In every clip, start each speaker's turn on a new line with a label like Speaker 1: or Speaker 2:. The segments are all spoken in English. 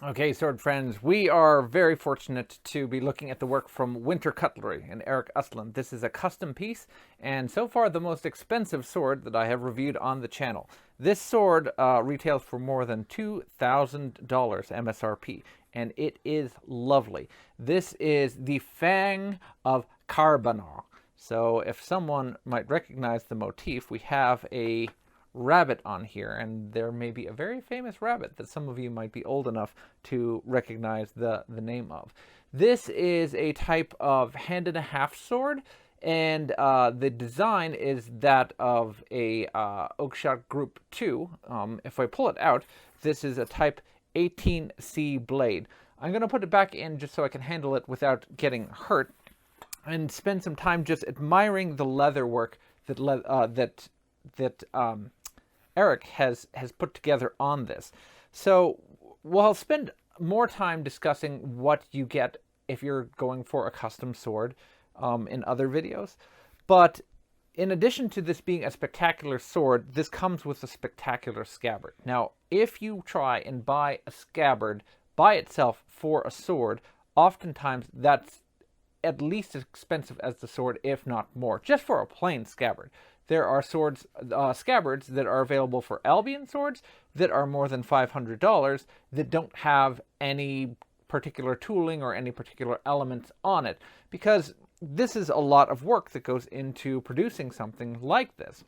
Speaker 1: Okay, sword friends, we are very fortunate to be looking at the work from Winter Cutlery and Eric Estlund. This is a custom piece, and so far the most expensive sword that I have reviewed on the channel. This sword retails for more than $2,000 MSRP, and it is lovely. This is the Fang of Caerbannog. So if someone might recognize the motif, we have a rabbit on here, and there may be a very famous rabbit that some of you might be old enough to recognize the name of. This is a type of hand-and-a-half sword, and the design is that of a Oakshott Group 2. If I pull it out, this is a type 18C blade. I'm going to put it back in just so I can handle it without getting hurt, and spend some time just admiring the leather work that Eric has put together on this. So we'll spend more time discussing what you get if you're going for a custom sword in other videos. But in addition to this being a spectacular sword, this comes with a spectacular scabbard. Now, if you try and buy a scabbard by itself for a sword, oftentimes that's at least as expensive as the sword, if not more, just for a plain scabbard. There are scabbards that are available for Albion swords that are more than $500 that don't have any particular tooling or any particular elements on it, because this is a lot of work that goes into producing something like this.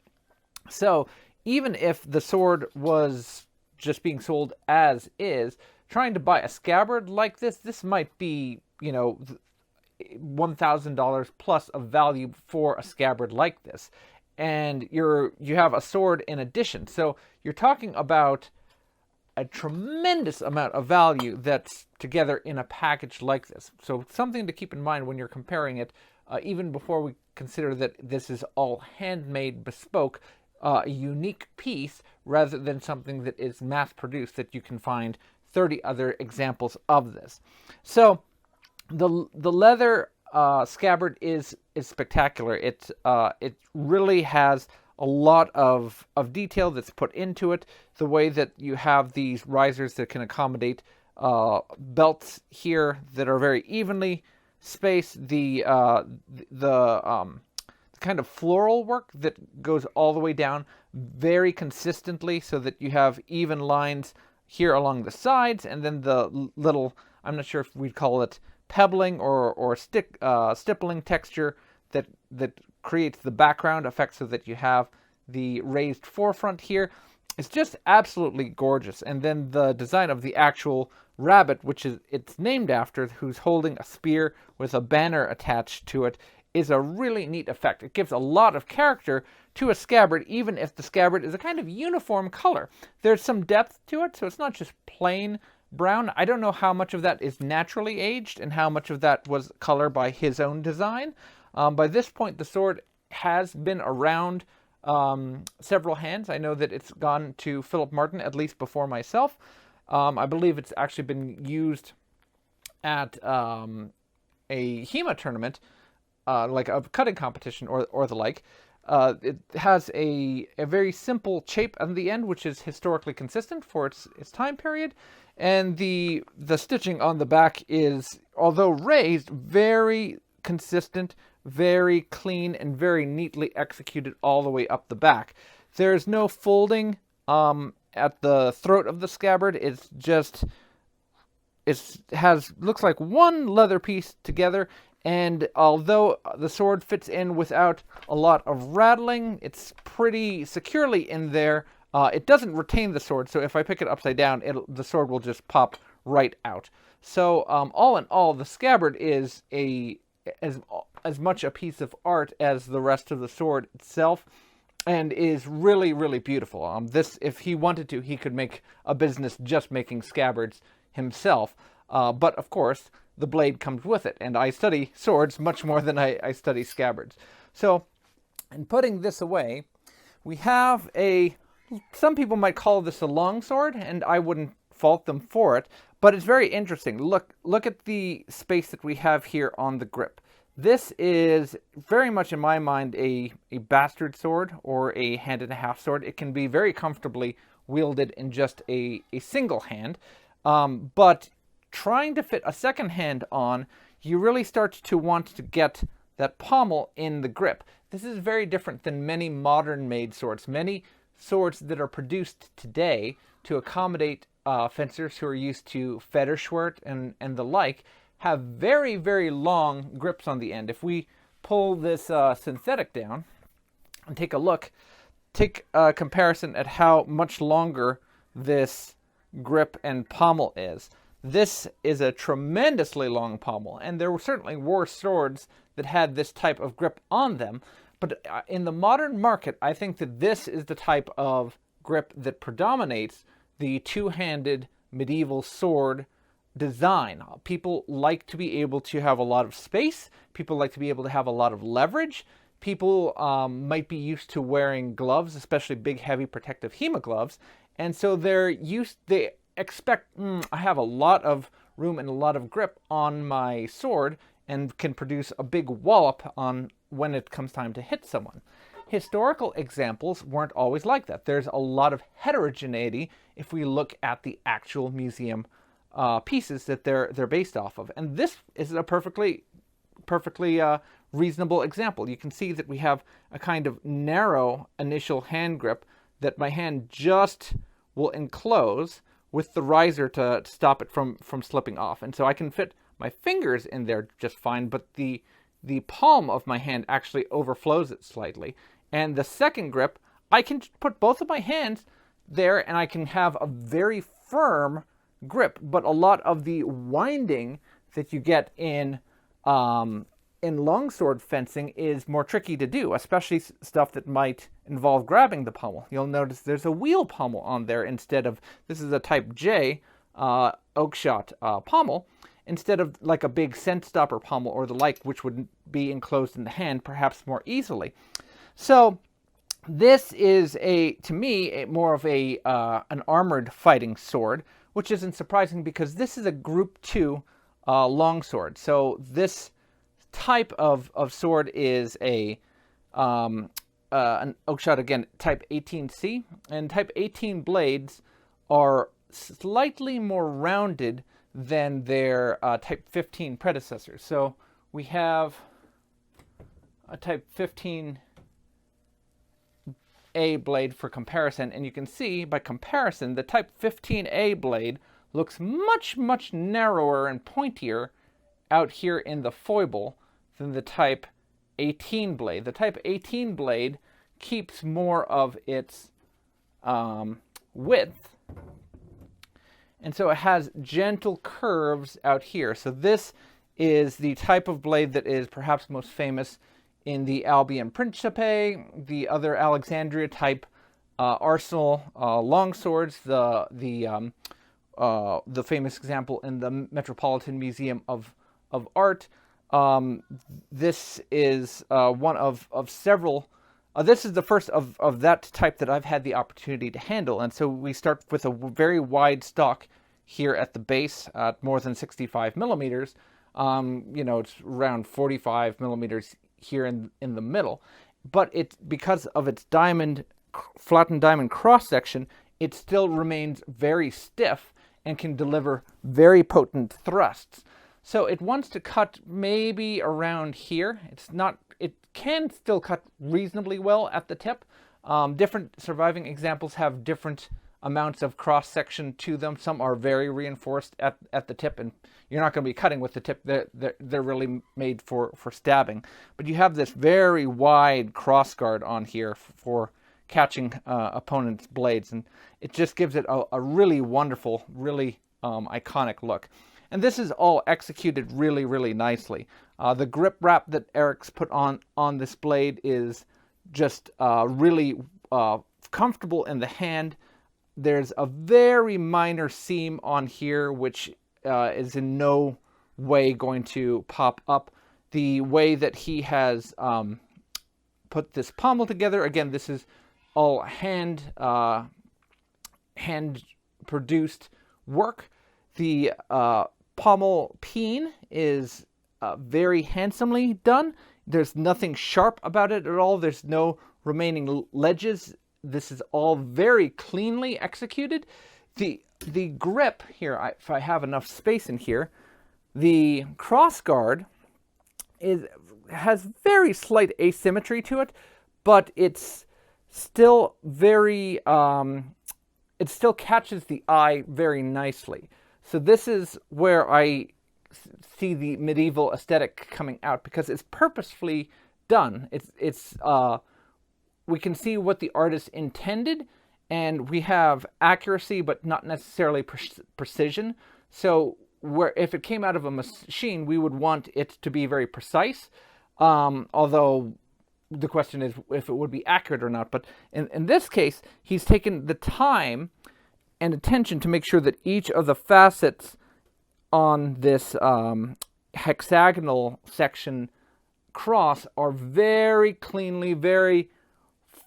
Speaker 1: So even if the sword was just being sold as is, trying to buy a scabbard like this might be, $1,000 plus of value for a scabbard like this. And you have a sword in addition. So you're talking about a tremendous amount of value that's together in a package like this. So something to keep in mind when you're comparing it, even before we consider that this is all handmade, bespoke, a unique piece, rather than something that is mass-produced that you can find 30 other examples of this. So the leather scabbard is spectacular. It really has a lot of detail that's put into it. The way that you have these risers that can accommodate belts here that are very evenly spaced. The kind of floral work that goes all the way down very consistently, so that you have even lines here along the sides, and then the little, I'm not sure if we'd call it pebbling or stippling texture that creates the background effect, so that you have the raised forefront here. It's just absolutely gorgeous. And then the design of the actual rabbit, which it's named after, who's holding a spear with a banner attached to it, is a really neat effect. It gives a lot of character to a scabbard, even if the scabbard is a kind of uniform color. There's some depth to it, so it's not just plain brown. I don't know how much of that is naturally aged and how much of that was color by his own design. By this point, the sword has been around several hands. I know that it's gone to Philip Martin, at least before myself. I believe it's actually been used at a HEMA tournament, like a cutting competition or the like. It has a very simple shape on the end, which is historically consistent for its time period. And the stitching on the back is, although raised, very consistent, very clean, and very neatly executed all the way up the back. There's no folding at the throat of the scabbard. It's just, looks like one leather piece together. And although the sword fits in without a lot of rattling, it's pretty securely in there. It doesn't retain the sword, so if I pick it upside down, the sword will just pop right out. So all in all, the scabbard is as much a piece of art as the rest of the sword itself, and is really, really beautiful. If he wanted to, he could make a business just making scabbards himself. But of course, the blade comes with it, and I study swords much more than I study scabbards. So, in putting this away, we have some people might call this a longsword, and I wouldn't fault them for it, but it's very interesting. Look at the space that we have here on the grip. This is very much, in my mind, a bastard sword or a hand-and-a-half sword. It can be very comfortably wielded in just a single hand. But trying to fit a second hand on, you really start to want to get that pommel in the grip. This is very different than many modern made swords. Many swords that are produced today to accommodate fencers who are used to Federschwert and the like have very, very long grips on the end. If we pull this synthetic down and take a look, take a comparison at how much longer this grip and pommel is. This is a tremendously long pommel, and there certainly were swords that had this type of grip on them, but in the modern market, I think that this is the type of grip that predominates the two-handed medieval sword design. People like to be able to have a lot of space. People like to be able to have a lot of leverage. People might be used to wearing gloves, especially big, heavy protective HEMA gloves, and so they expect, I have a lot of room and a lot of grip on my sword and can produce a big wallop on when it comes time to hit someone. Historical examples weren't always like that. There's a lot of heterogeneity if we look at the actual museum pieces that they're based off of. And this is a perfectly reasonable example. You can see that we have a kind of narrow initial hand grip that my hand just will enclose with the riser to stop it from slipping off. And so I can fit my fingers in there just fine, but the palm of my hand actually overflows it slightly. And the second grip, I can put both of my hands there and I can have a very firm grip, but a lot of the winding that you get in longsword fencing is more tricky to do, especially stuff that might involve grabbing the pommel. You'll notice there's a wheel pommel on there instead of, this is a type J oakshot pommel, instead of like a big scent stopper pommel or the like, which would be enclosed in the hand perhaps more easily. So this is to me, more of an armored fighting sword, which isn't surprising because this is a Group 2 longsword. So this type of sword is an oakshot, again, type 18C, and type 18 blades are slightly more rounded than their type 15 predecessors. So we have a type 15A blade for comparison, and you can see by comparison the type 15A blade looks much, much narrower and pointier out here in the foible than the type 18 blade. The type 18 blade keeps more of its width, and so it has gentle curves out here. So this is the type of blade that is perhaps most famous in the Albion Principe, the other Alexandria type arsenal longswords, the famous example in the Metropolitan Museum of Art. This is one of several. This is the first of that type that I've had the opportunity to handle. And so we start with a very wide stock here at the base, at more than 65 millimeters. It's around 45 millimeters here in the middle. But because of its flattened diamond cross section, it still remains very stiff and can deliver very potent thrusts. So it wants to cut maybe around here. It can still cut reasonably well at the tip. Different surviving examples have different amounts of cross section to them. Some are very reinforced at the tip, and you're not going to be cutting with the tip. They're really made for stabbing. But you have this very wide cross guard on here for catching opponents' blades, and it just gives it a really wonderful, really iconic look. And this is all executed really, really nicely. The grip wrap that Eric's put on this blade is just really comfortable in the hand. There's a very minor seam on here, which is in no way going to pop up. The way that he has put this pommel together, again, this is all hand produced work. The pommel peen is very handsomely done. There's nothing sharp about it at all. There's no remaining ledges. This is all very cleanly executed. The grip here, if I have enough space in here, the crossguard has very slight asymmetry to it, but it's still very, it still catches the eye very nicely. So this is where I see the medieval aesthetic coming out, because it's purposefully done. We can see what the artist intended, and we have accuracy, but not necessarily precision. So where if it came out of a machine, we would want it to be very precise, although the question is if it would be accurate or not. But in this case, he's taken the time and attention to make sure that each of the facets on this hexagonal section cross are very cleanly, very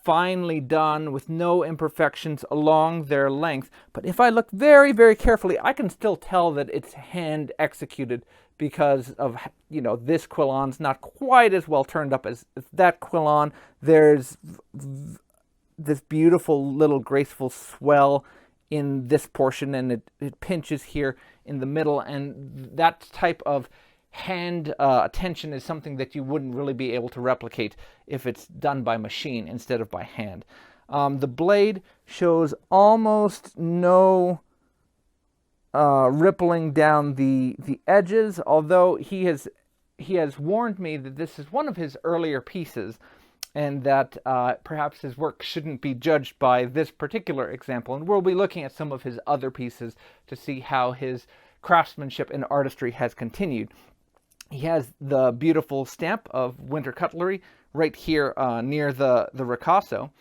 Speaker 1: finely done, with no imperfections along their length. But if I look very, very carefully, I can still tell that it's hand executed, because of, you know, this quillon's not quite as well turned up as that quillon. There's this beautiful little graceful swell in this portion, and it pinches here in the middle, and that type of hand attention is something that you wouldn't really be able to replicate if it's done by machine instead of by hand. The blade shows almost no rippling down the edges, although he has warned me that this is one of his earlier pieces, and that perhaps his work shouldn't be judged by this particular example. And we'll be looking at some of his other pieces to see how his craftsmanship and artistry has continued. He has the beautiful stamp of Winter Cutlery right here near the ricasso,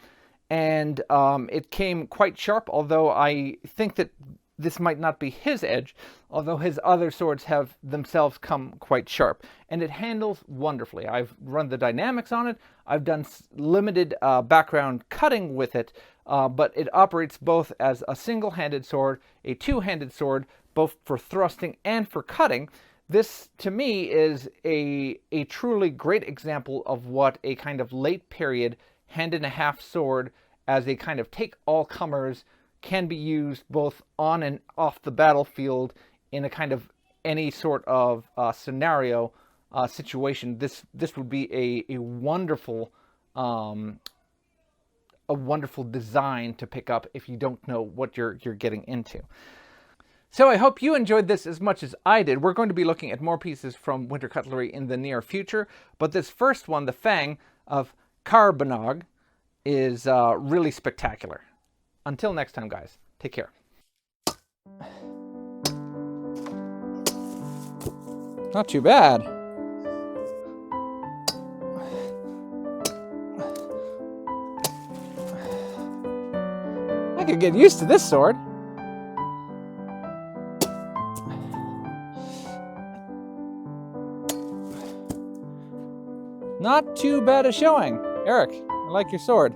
Speaker 1: and it came quite sharp, although I think that this might not be his edge, although his other swords have themselves come quite sharp. And it handles wonderfully. I've run the dynamics on it. I've done limited background cutting with it, but it operates both as a single-handed sword, a two-handed sword, both for thrusting and for cutting. This, to me, is a truly great example of what a kind of late period hand-and-a-half sword as a kind of take-all-comers can be used both on and off the battlefield in a kind of any sort of scenario situation. This would be a wonderful design to pick up if you don't know what you're getting into. So I hope you enjoyed this as much as I did. We're going to be looking at more pieces from Winter Cutlery in the near future, but this first one, the Fang of Caerbannog, is really spectacular. Until next time, guys, take care. Not too bad. I could get used to this sword. Not too bad a showing. Eric, I like your sword.